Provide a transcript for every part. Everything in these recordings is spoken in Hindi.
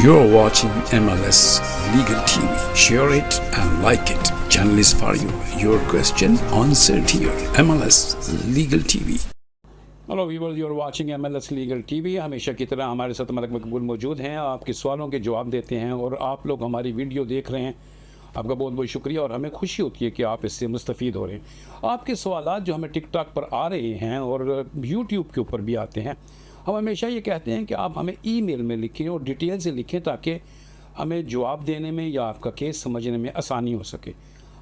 You're watching MLS Legal TV. Share it and like it. Channel is for you. Your question answered here. MLS Legal TV. Hello viewers, you are watching MLS legal TV. हमेशा की तरह हमारे साथ मलक मकबूल मौजूद हैं, आपके सवालों के जवाब देते हैं और आप लोग हमारी वीडियो देख रहे हैं। आपका बहुत बहुत शुक्रिया और हमें खुशी होती है कि आप इससे मुस्तफ़ीद हो रहे हैं। आपके सवालात जो हमें टिकटॉक पर आ रहे हैं और यूट्यूब के ऊपर भी आते हैं, हम हमेशा ये कहते हैं कि आप हमें ईमेल में लिखें और डिटेल से लिखें ताकि हमें जवाब देने में या आपका केस समझने में आसानी हो सके।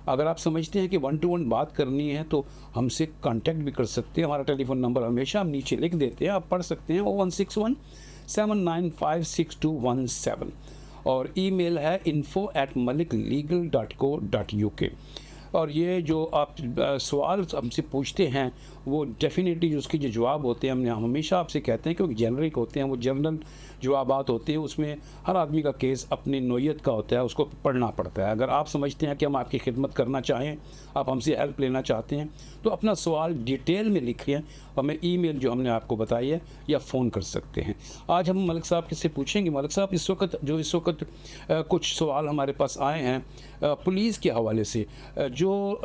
अगर आप समझते हैं कि 1 to 1 बात करनी है तो हमसे कांटेक्ट भी कर सकते हैं। हमारा टेलीफोन नंबर हमेशा हम नीचे लिख देते हैं, आप पढ़ सकते हैं। 0161 7956217 और ईमेल है info@maliklegal.co.uk। और ये जो आप सवाल हमसे पूछते हैं वो डेफिनेटली उसके जो जवाब होते हैं, हमने हमेशा आपसे कहते हैं कि वो जेनरिक होते हैं, वो जनरल जवाबात होते हैं। उसमें हर आदमी का केस अपनी नोयत का होता है, उसको पढ़ना पड़ता है। अगर आप समझते हैं कि हम आपकी खिदमत करना चाहें, आप हमसे हेल्प लेना चाहते हैं, तो अपना सवाल डिटेल में लिखिए, हमें ईमेल जो हमने आपको बताई है या फ़ोन कर सकते हैं। आज हम मलिक साहब किससे पूछेंगे। मलिक साहब, इस वक्त कुछ सवाल हमारे पास आए हैं पुलिस के हवाले से। जो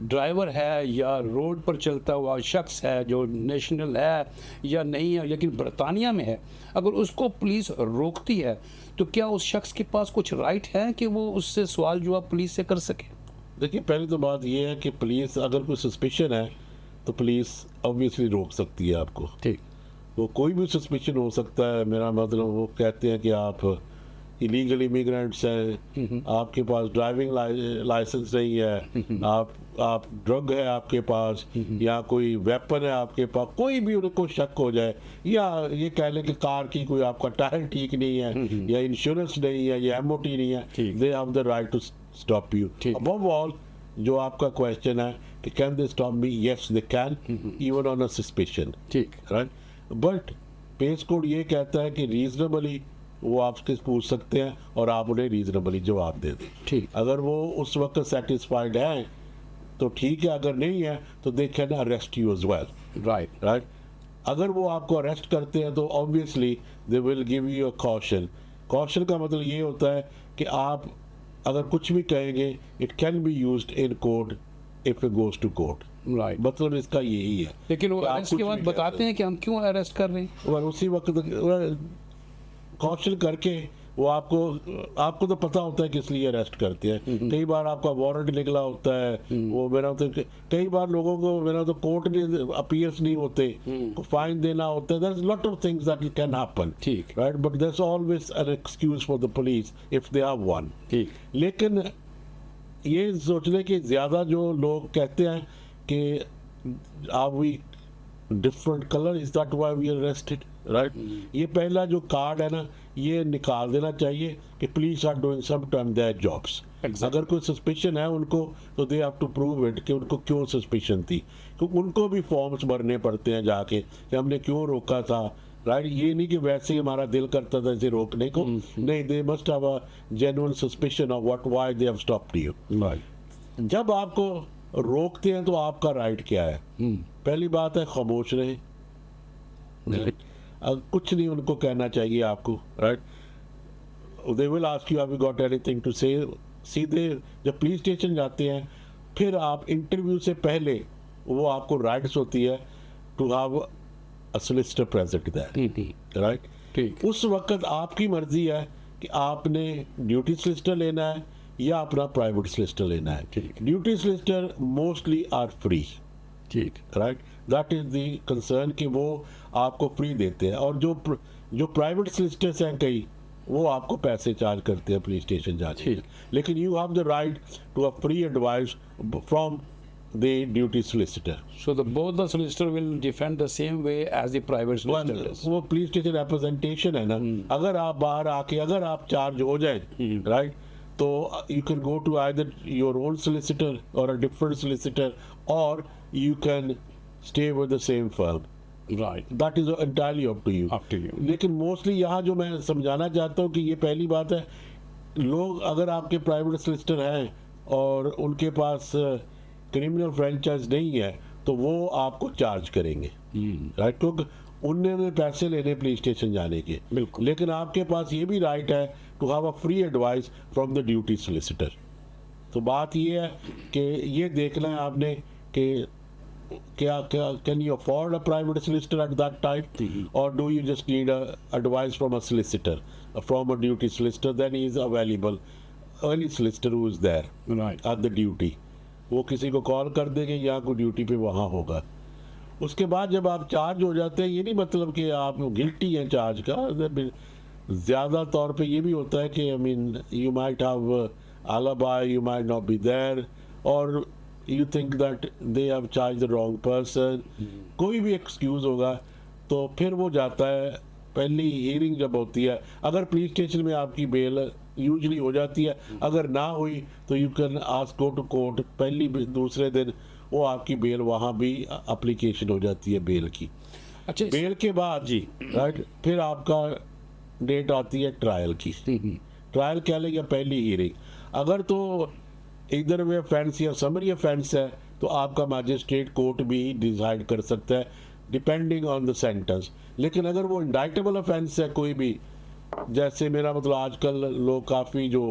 ड्राइवर है या रोड पर चलता हुआ शख्स है जो नेशनल है या नहीं है लेकिन बरतानिया में है, अगर उसको पुलिस रोकती है तो क्या उस शख्स के पास कुछ राइट है कि वो उससे सवाल जवाब पुलिस से कर सके? देखिए, पहली तो बात ये है कि पुलिस अगर कोई सस्पिशन है तो पुलिस ऑब्वियसली रोक सकती है आपको। ठीक, वो कोई भी सस्पिशन हो सकता है। मेरा मतलब वो कहते हैं कि आप इलीगल इमिग्रेंट्स हैं, आपके पास ड्राइविंग लाइसेंस नहीं है, आप ड्रग है आपके पास, या कोई वेपन है आपके पास, कोई भी उनको शक हो जाए, या ये कह लें कि कार की कोई आपका टायर ठीक नहीं है या इंश्योरेंस नहीं है या MOT नहीं है, they have the right to stop you. Above all जो आपका क्वेश्चन है कि can they stop me, yes they can, even on a suspicion. ठीक, राइट, बट पेस कोड ये कहता है कि रीजनेबली वो आपसे पूछ सकते हैं और आप उन्हें रीजनेबली जवाब दे दें। ठीक, अगर वो उस वक्त सेटिस्फाइड हैं तो ठीक है, अगर नहीं है तो they can arrest you as well. Right, अगर वो आपको अरेस्ट करते हैं तो obviously they will give you a caution. Caution का मतलब ये होता है कि आप अगर कुछ भी कहेंगे it can be used in court if it goes to court. Right, मतलब इसका यही है। लेकिन वो अरेस्ट के बाद बताते हैं कि हम क्यों अरेस्ट कर रहे हैं और उसी वक्त कॉशन करके वो आपको तो पता होता है किस लिए अरेस्ट करते हैं। कई बार आपका वारंट निकला होता है, वो मेरा तो कई बार लोगों को मेरा तो कोर्ट में अपीयर्स नहीं होते, फाइन देना होता है। There is lot of things that can happen. ठीक, right, but there is always an excuse for the police if they have one. ठीक, लेकिन ये सोचने कि ज़्यादा जो लोग कहते हैं कि are we different colour, is that why we arrested. Right, ये पहला जो कार्ड है ना, ये निकाल देना चाहिए कि police are doing some time their jobs. अगर कोई सस्पिशन है उनको तो they have to prove it कि उनको क्यों सस्पिशन थी। तो उनको भी फॉर्म्स भरने पड़ते हैं जाके कि हमने क्यों रोका था। राइट, ये नहीं कि वैसे ही हमारा दिल करता था इसे रोकने को। नहीं, they must have a genuine suspicion of what why they have stopped you. जब आपको रोकते हैं तो आपका राइट क्या है? पहली बात है खामोश रहे। कुछ नहीं उनको कहना चाहिए आपको। Right, they will ask you have you got anything to say. सीधे जब पुलिस स्टेशन जाते हैं फिर आप इंटरव्यू से पहले वो आपको राइट्स होती है to have a solicitor present there. Right, ठीक, उस वक्त आपकी मर्जी है कि आपने ड्यूटी सोलिसिटर लेना है या अपना प्राइवेट सोलिसिटर लेना है। ठीक, duty solicitor mostly are free. ठीक, right, that is the concern कि वो आपको फ्री देते हैं। और जो प्राइवेट सोलिसिटर्स हैं कई, वो आपको पैसे चार्ज करते हैं पुलिस स्टेशन जाने के। लेकिन you have the right to a free advice from the duty solicitor. so the both the solicitor will defend the same way as the private solicitor does. वो पुलिस स्टेशन रिप्रेजेंटेशन है ना। अगर आप बाहर आके अगर आप चार्ज हो जाए, राइट, तो you can go to either your own solicitor और अ डिफरेंट सोलिसिटर, और you can stay with the same firm. Right, That is entirely up to you. up to you. लेकिन मोस्टली यहाँ जो मैं समझाना चाहता हूँ कि ये पहली बात है, लोग अगर आपके प्राइवेट सोलिसिटर हैं और उनके पास क्रिमिनल फ्रेंचाइज नहीं है तो वो आपको चार्ज करेंगे। राइट, क्योंकि उनने पैसे लेने पुलिस स्टेशन जाने के, बिल्कुल। लेकिन आपके पास ये भी राइट है to have a free advice from the duty solicitor. तो बात ये है कि ये देखना है आपने कि क्या क्या can you afford a private solicitor at that time, और do you just need advice from a solicitor, from a duty solicitor, then he is available any solicitor who is there right. At the duty. वो किसी को कॉल कर देंगे या कोई ड्यूटी पे वहाँ होगा। उसके बाद जब आप चार्ज हो जाते हैं, ये नहीं मतलब कि आप गिल्टी हैं चार्ज का, ज़्यादा तौर पे ये भी होता है कि I mean you might have alibi, you might not be there, or you think that they have charged the wrong person, कोई भी एक्सक्यूज़ होगा तो फिर वो जाता है। पहली हियरिंग जब होती है, अगर पुलिस स्टेशन में आपकी बेल यूजली हो जाती है, अगर ना हुई तो you can ask go to court. पहली दूसरे दिन वो आपकी बेल वहाँ भी एप्लीकेशन हो जाती है बेल की। अच्छा, बेल के बाद जी, राइट, फिर आपका डेट आती है ट्रायल की। ट्रायल क्या लेगा? पहली हियरिंग। अगर तो इधर वे ऑफेंस या समरी ऑफेंस है तो आपका मैजिस्ट्रेट कोर्ट भी डिसाइड कर सकता है डिपेंडिंग ऑन द सेंटेंस। लेकिन अगर वो इंडाइटेबल ऑफेंस है कोई भी, जैसे मेरा मतलब आजकल लोग काफ़ी जो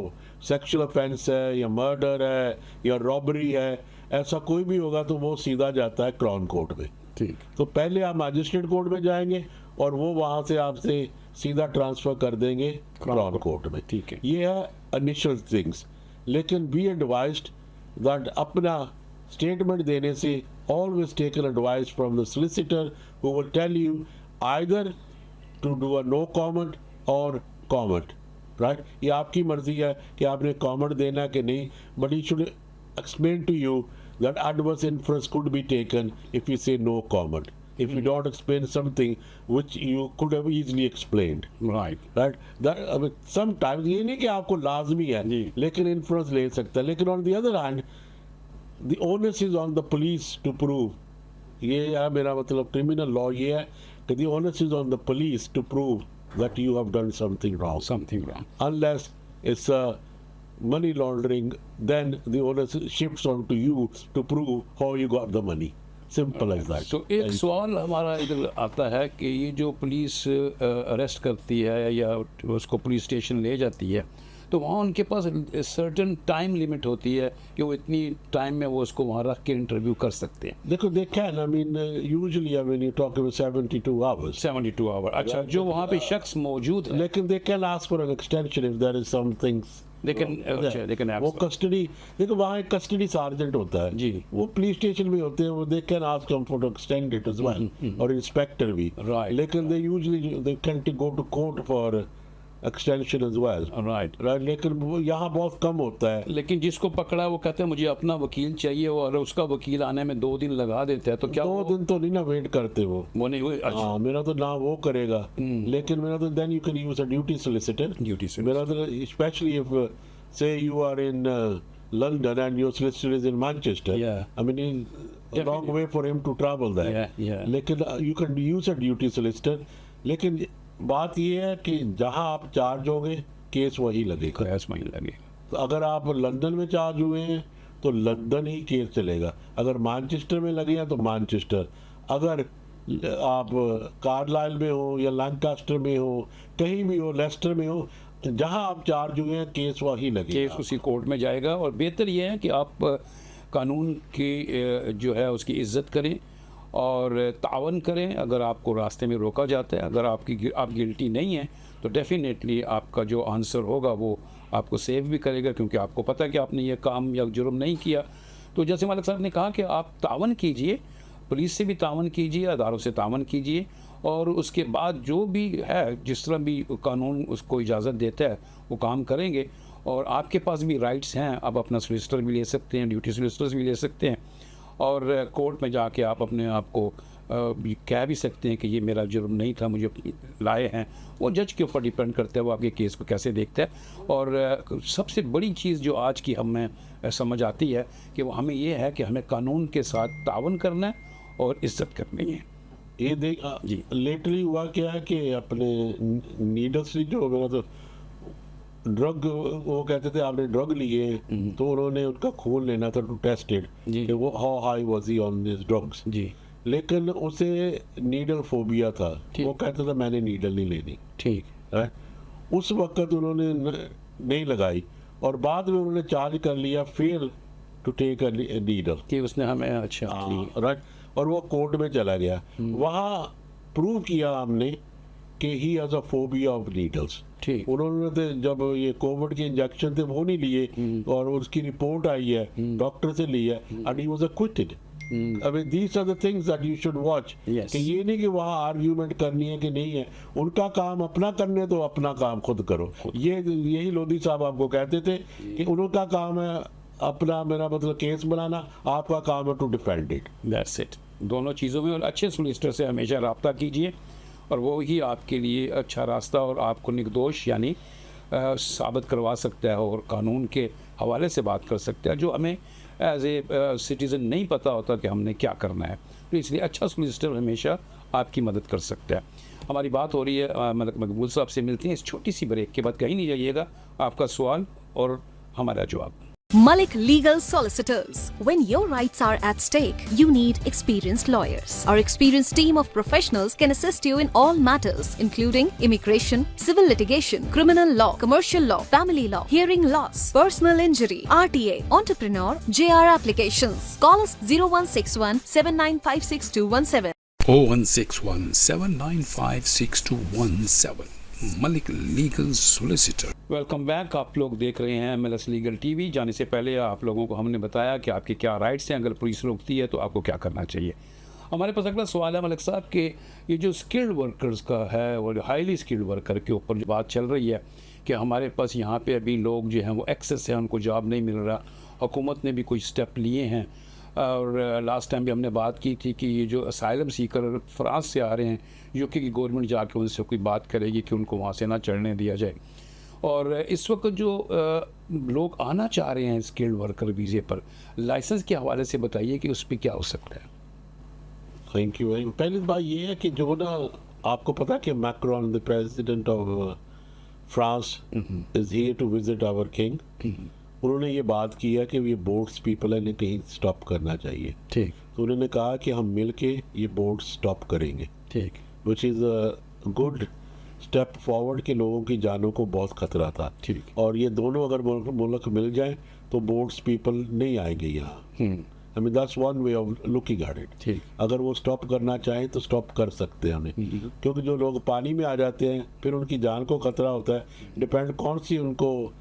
सेक्सुअल ऑफेंस है या मर्डर है या रॉबरी है, ऐसा कोई भी होगा तो वो सीधा जाता है क्राउन कोर्ट में। ठीक। तो पहले आप मैजिस्ट्रेट कोर्ट में जाएंगे और वो वहाँ से आपसे सीधा ट्रांसफ़र कर देंगे क्राउन कोर्ट में। ठीक है। ये है इनिशियल थिंग्स। लेकिन बी एडवाइज्ड दैट अपना स्टेटमेंट देने से always take an advice from the solicitor who will tell you either to do a no comment और कमेंट, राइट। ये आपकी मर्जी है कि आपने कमेंट देना कि नहीं, but he should explain to you that adverse inference could be taken if you say no comment, if you don't explain something which you could have easily explained, right. right? That sometimes ये नहीं कि आपको लाजमी है, जी। लेकिन इन्फ्लुएंस ले सकता है। लेकिन on the other hand the onus is on the police to prove, ये है मेरा मतलब क्रिमिनल लॉ ये है कि the onus is on the police to prove that you have done something wrong, something wrong. unless it's a money laundering, then the onus shifts on to you to prove how you got the money, simple as that। तो एक सवाल हमारा इधर आता है कि ये जो पुलिस अरेस्ट करती है या उसको पुलिस स्टेशन ले जाती है, तो वहाँ उनके पास सर्टेन टाइम लिमिट होती है कि वो इतनी टाइम में वो उसको वहाँ रख के इंटरव्यू कर सकते हैं। देखो they can, I mean usually I mean you talk about 72 hours, 72 hour. अच्छा, जो वहाँ पे शख्स मौजूद है, लेकिन they can ask for an extension if there is some things, लेकिन वो कस्टडी, देखो वहाँ एक कस्टडी सार्जेंट होता है जी। वो पुलिस स्टेशन में होते हैं, वो they can ask them for extend it as well, और इंस्पेक्टर भी, Right. लेकिन they usually they can go to court for extension as well, right. Right. लेकिन वो यहाँ बहुत कम होता है। लेकिन जिसको पकड़ा वो कहते हैं मुझे अपना वकील चाहिए, और उसका वकील आने में 2 दिन लगा देता है, तो क्या 2 दिन तो नहीं ना वेट करते वो नहीं हुए? अच्छा, हाँ, मेरा तो ना वो करेगा, लेकिन मेरा तो then you can use a duty solicitor. Duty से मेरा तो specially if say you are in London and your solicitor is in Manchester, Yeah. I mean it's a long Definitely. way for him to travel there, Yeah. लेकिन you can use a duty solicitor। लेकिन बात ये है कि जहाँ आप चार्ज होंगे केस वही लगेगा। गैस महीने लगेगा। तो अगर आप लंदन में चार्ज हुए हैं तो लंदन ही केस चलेगा, अगर मैनचेस्टर में लगे हैं तो मैनचेस्टर, अगर आप कार्लाइल में हो या लैंकास्टर में हो, कहीं भी हो, लेस्टर में हो, जहां आप चार्ज हुए हैं केस वही लगेगा। केस उसी कोर्ट में जाएगा। और बेहतर ये है कि आप कानून की जो है उसकी इज्जत करें और तावन करें। अगर आपको रास्ते में रोका जाता है, अगर आप गिल्टी नहीं है, तो डेफिनेटली आपका जो आंसर होगा वो आपको सेव भी करेगा, क्योंकि आपको पता है कि आपने ये काम या जुर्म नहीं किया। तो जैसे मालिक साहब ने कहा कि आप तावन कीजिए, पुलिस से भी तावन कीजिए, अदारों से तावन कीजिए, और उसके बाद जो भी है, जिस तरह भी कानून उसको इजाज़त देता है वो काम करेंगे। और आपके पास भी राइट्स हैं, आप अपना सोलिसिटर भी ले सकते हैं, ड्यूटी सोलिसिटर्स भी ले सकते हैं, और कोर्ट में जाके आप अपने आप को भी कह भी सकते हैं कि ये मेरा जुर्म नहीं था, मुझे लाए हैं। वो जज के ऊपर डिपेंड करता है वो आपके केस को कैसे देखता है। और सबसे बड़ी चीज़ जो आज की हमें समझ आती है कि वो हमें ये है कि हमें कानून के साथ तावन करना है और इज्जत करनी है। ये देख जी। लेटली हुआ क्या है कि अपने नीडल्स जो मेरा तो ड्रग, वो कहते थे आपने ड्रग लिए, तो उन्होंने उनका खून लेना था टू टेस्ट इट जी। कि वो how high was he on this drugs. जी। लेकिन उसे नीडल फोबिया था, ठीक। वो कहता था मैंने नीडल नहीं लेनी, ठीक। राइट। उस वक्त उन्होंने नहीं लगाई और बाद में उन्होंने चार्ज कर लिया fail to take a needle, कि उसने हमें अच्छा ठीक। राइट, और वो कोर्ट में चला गया। वहाँ प्रूव किया हमने कि he has a phobia of needles. ठीक। उन्होंने तो जब ये कोविड के इंजेक्शन थे वो नहीं लिए और उसकी रिपोर्ट आई है, डॉक्टर से ली है, and he was acquitted. I mean, these are the things that you should watch. Yes. कि ये नहीं कि वहाँ आर्ग्यूमेंट करनी है कि नहीं है, उनका काम अपना करने तो अपना काम खुद करो। ये यही लोधी साहब आपको कहते थे कि उनका काम है अपना, मेरा मतलब केस बनाना, आपका काम है to defend it. That's it. दोनों चीज़ों में, और अच्छे सोलिसिटर से हमेशा रब्ता कीजिए और वो ही आपके लिए अच्छा रास्ता और आपको निर्दोष यानी साबित करवा सकता है और कानून के हवाले से बात कर सकता है, जो हमें एज ए सिटीज़न नहीं पता होता कि हमने क्या करना है। तो इसलिए अच्छा सोलिसिटर हमेशा आपकी मदद कर सकता है। हमारी बात हो रही है मलिक मकबूल साहब से। मिलते हैं इस छोटी सी ब्रेक के बाद, कहीं नहीं जाइएगा। आपका सवाल और हमारा जवाब। Malik Legal Solicitors. When your rights are at stake, you need experienced lawyers. Our experienced team of professionals can assist you in all matters, including immigration, civil litigation, criminal law, commercial law, family law, hearing loss, personal injury, RTA, entrepreneur, JR applications. Call us 0161 7956 0161 795 6217. Malik Legal Solicitor. Welcome back. आप लोग देख रहे हैं MLS लीगल टीवी। जाने से पहले आप लोगों को हमने बताया कि आपके क्या राइट्स हैं, अगर पुलिस रोकती है तो आपको क्या करना चाहिए। हमारे पास अगला सवाल है मलिक साहब कि ये जो स्किल्ड वर्कर्स का है और हाईली स्किल्ड वर्कर के ऊपर जो बात चल रही है कि हमारे पास यहाँ पे अभी लोग जो हैं वो एक्सेस है, उनको जॉब नहीं मिल रहा। हुकूमत ने भी कुछ स्टेप लिए हैं और लास्ट टाइम भी हमने बात की थी कि ये जो असाइलम सीकर फ्रांस से आ रहे हैं, यूके की गवर्नमेंट जाके उनसे कोई बात करेगी कि उनको वहाँ से ना चढ़ने दिया जाए। और इस वक्त जो लोग आना चाह रहे हैं स्किल्ड वर्कर वीज़े पर, लाइसेंस के हवाले से बताइए कि उस पर क्या हो सकता है। Thank you very. पहली बात ये है कि जो ना आपको पता है कि Macron the president of France is here to visit our king. उन्होंने ये बात की है कि ये बोट्स पीपल है कहीं स्टॉप करना चाहिए। ठीक। तो उन्होंने कहा कि हम मिल के ये बोट स्टॉप करेंगे, ठीक। Which is a good step forward के लोगों की जानों को बहुत खतरा था। ठीक। और ये दोनों अगर मुल्क मिल जाए तो बोट्स पीपल नहीं आएंगे यहाँ। I mean that's one way of looking at it. ठीक। अगर वो स्टॉप करना चाहें तो स्टॉप कर सकते हैं उन्हें, क्योंकि जो लोग पानी में आ जाते हैं फिर उनकी जान को खतरा होता है। डिपेंड कौन सी उनको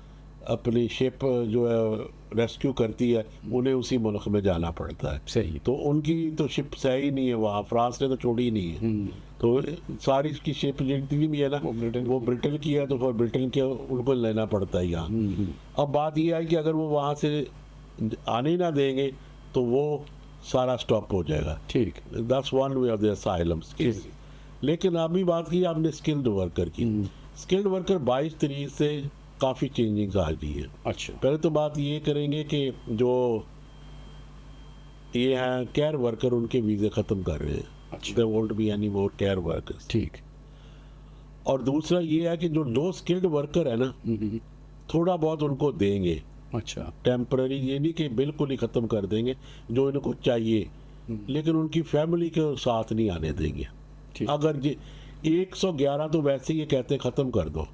अपनी शिप जो है रेस्क्यू करती है, उन्हें उसी मुल्क में जाना पड़ता है। सही। तो उनकी तो शिप सही नहीं है वहाँ, फ्रांस ने तो छोड़ी ही नहीं है। तो सारी की शिप जितनी भी है ना वो ब्रिटेन की है, तो फिर ब्रिटेन के उनको लेना पड़ता है यहाँ। अब बात ये है कि अगर वो वहाँ से आने ही ना देंगे तो वो सारा स्टॉप हो जाएगा। ठीक। That's one way of the asylums. लेकिन अभी बात की आपने स्किल्ड वर्कर की। स्किल्ड वर्कर 22 तारीख से काफ़ी चेंजिंग्स आ गई है। अच्छा। पहले तो बात ये करेंगे कि जो ये हैं केयर वर्कर, उनके वीज़े ख़त्म कर रहे हैं। अच्छा। There won't be any more care workers. ठीक। और दूसरा ये है कि जो लो स्किल्ड वर्कर है ना, थोड़ा बहुत उनको देंगे। अच्छा। टेम्पररी, ये नहीं कि बिल्कुल ही ख़त्म कर देंगे, जो इनको चाहिए, लेकिन उनकी फैमिली के साथ नहीं आने देंगे। ठीक। अगर 111 तो वैसे ही ये कहते ख़त्म कर दो।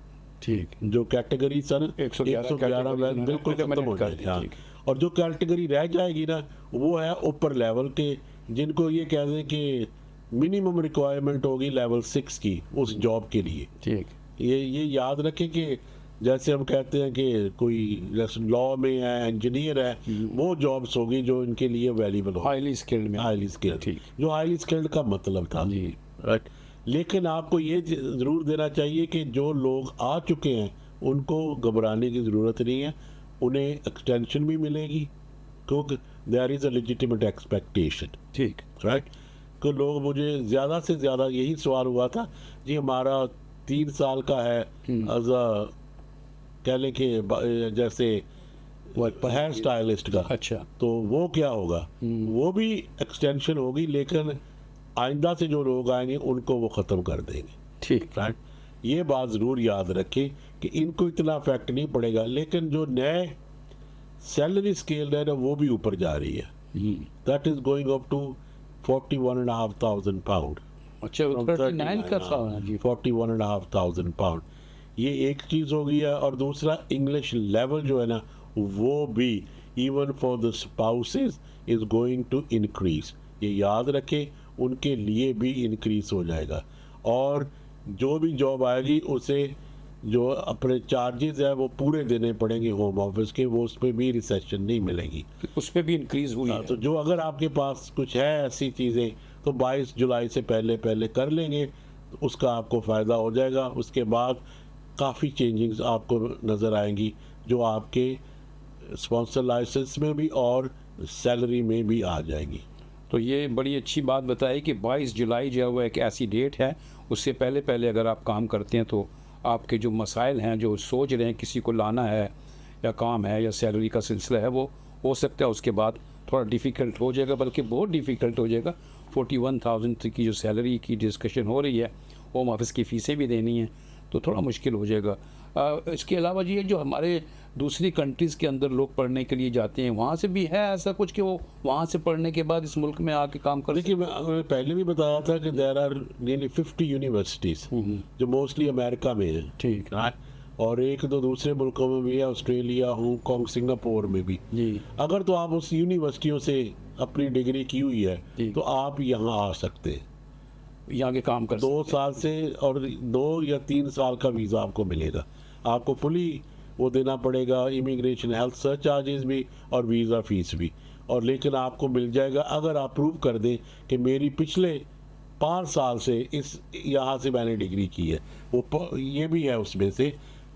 ठीक। जो कैटेगरी सन 111 बिल्कुल खत्म हो कर जाएगी। दी। हाँ। ठीक। और जो कैटेगरी रह जाएगी ना वो है ऊपर लेवल के, जिनको ये कह दें कि मिनिमम रिक्वायरमेंट होगी लेवल 6 की उस जॉब के लिए। ठीक। ये याद रखें कि जैसे हम कहते हैं कि कोई जैसे लॉ में है, इंजीनियर है, वो जॉब्स होगी जो इनके लिए वैल्यूबल हो। हाईली स्किल्ड में। हाईली स्किल्ड, ठीक। जो हाईली स्किल्ड का मतलब था। जी। राइट। लेकिन आपको ये ज़रूर देना चाहिए कि जो लोग आ चुके हैं उनको घबराने की ज़रूरत नहीं है, उन्हें एक्सटेंशन भी मिलेगी क्योंकि there is a legitimate expectation. ठीक। राइट। तो लोग, मुझे ज़्यादा से ज़्यादा यही सवाल हुआ था जी, हमारा 3 साल का है एज अ कह लें कि जैसे हेयर स्टाइलिस्ट का। अच्छा। तो वो क्या होगा? वो भी एक्सटेंशन होगी, लेकिन आइंदा से जो लोग आएंगे उनको वो ख़त्म कर देंगे। ठीक। राइट। ये बात ज़रूर याद रखें कि इनको इतना इफेक्ट नहीं पड़ेगा, लेकिन जो नए सैलरी स्केल है ना वो भी ऊपर जा रही है। That is going up to 41,500 pound. अच्छा, From 39 का था जी। 41,500 pound. ये एक चीज़ हो गई है, और दूसरा इंग्लिश लेवल जो है ना वो भी even for the spouses is going to increase. ये याद रखें, उनके लिए भी इंक्रीज हो जाएगा. और जो भी जॉब आएगी उसे जो अपने चार्जेस है वो पूरे देने पड़ेंगे होम ऑफिस के, वो उस पर भी रिसेशन नहीं मिलेगी. उस पर भी इंक्रीज हुई है। तो जो अगर आपके पास कुछ है ऐसी चीज़ें तो 22 जुलाई से पहले पहले कर लेंगे, तो उसका आपको फ़ायदा हो जाएगा. उसके बाद काफ़ी चेंजिंग्स आपको नज़र आएंगी जो आपके स्पॉन्सर लाइसेंस में भी और सैलरी में भी आ जाएंगी. तो ये बड़ी अच्छी बात बताई कि 22 जुलाई जो है वो एक ऐसी डेट है, उससे पहले पहले अगर आप काम करते हैं तो आपके जो मसाइल हैं, जो सोच रहे हैं किसी को लाना है या काम है या सैलरी का सिलसिला है, वो हो सकता है उसके बाद थोड़ा डिफ़िकल्ट हो जाएगा, बल्कि बहुत डिफ़िकल्ट हो जाएगा. 41,000 की जो सैलरी की डिस्कशन हो रही है, होम ऑफिस की फ़ीसें भी देनी है, तो थोड़ा मुश्किल हो जाएगा. इसके अलावा ये जो हमारे दूसरी कंट्रीज़ के अंदर लोग पढ़ने के लिए जाते हैं, वहाँ से भी है ऐसा कुछ कि वो वहाँ से पढ़ने के बाद इस मुल्क में आके काम कर. देखिए, मैं पहले भी बताया था कि देयर आर नियरली 50 यूनिवर्सिटीज़ जो मोस्टली अमेरिका में है. ठीक है. और एक दो दूसरे मुल्कों में भी है, ऑस्ट्रेलिया, हांगकॉन्ग, सिंगापुर में भी. जी. अगर तो आप उस यूनिवर्सिटियों से अपनी डिग्री की हुई है जी. तो आप यहाँ आ सकते हैं. यहाँ के काम कर 2 साल से और 2 या 3 साल का वीज़ा आपको मिलेगा. आपको फुली वो देना पड़ेगा, इमिग्रेशन, हेल्थ सर्च चार्जेस भी और वीज़ा फ़ीस भी. और लेकिन आपको मिल जाएगा अगर आप प्रूव कर दें कि मेरी पिछले 5 साल से इस यहाँ से मैंने डिग्री की है. वो ये भी है उसमें से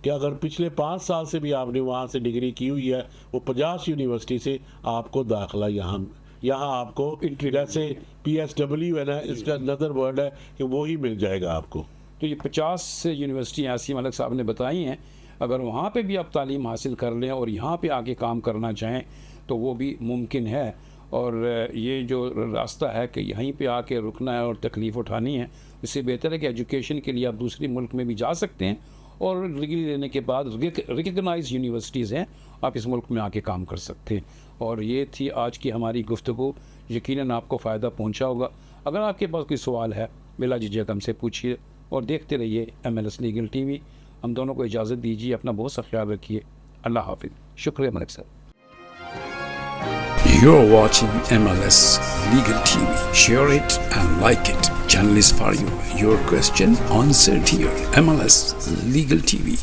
कि अगर पिछले 5 साल से भी आपने वहाँ से डिग्री की हुई है, वो 50 यूनिवर्सिटी से आपको दाखिला यहाँ आपको जैसे PSW है ना, इसका नदर वर्ड है कि वो ही मिल जाएगा आपको. तो ये 50 यूनिवर्सिटी ऐसी मलिक साहब ने बताई हैं, अगर वहाँ पे भी आप तालीम हासिल कर लें और यहाँ पे आके काम करना चाहें तो वो भी मुमकिन है. और ये जो रास्ता है कि यहीं पे आके रुकना है और तकलीफ़ उठानी है, इससे बेहतर है कि एजुकेशन के लिए आप दूसरे मुल्क में भी जा सकते हैं और डिग्री लेने के बाद रिकगनाइज यूनिवर्सिटीज़ हैं, आप इस मुल्क में आके काम कर सकते हैं. और ये थी आज की हमारी गुफ्तगू. यकीनन आपको फ़ायदा पहुँचा होगा. अगर आपके पास कोई सवाल है, बिला झिझक हमसे पूछिए और देखते रहिए MLS लीगल TV. हम दोनों को इजाज़त दीजिए. अपना बहुत सा ख्याल रखिए. अल्लाह हाफिज़. शुक्रिया मलिक साहब. You're watching MLS Legal TV. Share it and like it. Channel is for you. Your question answered here. MLS Legal TV.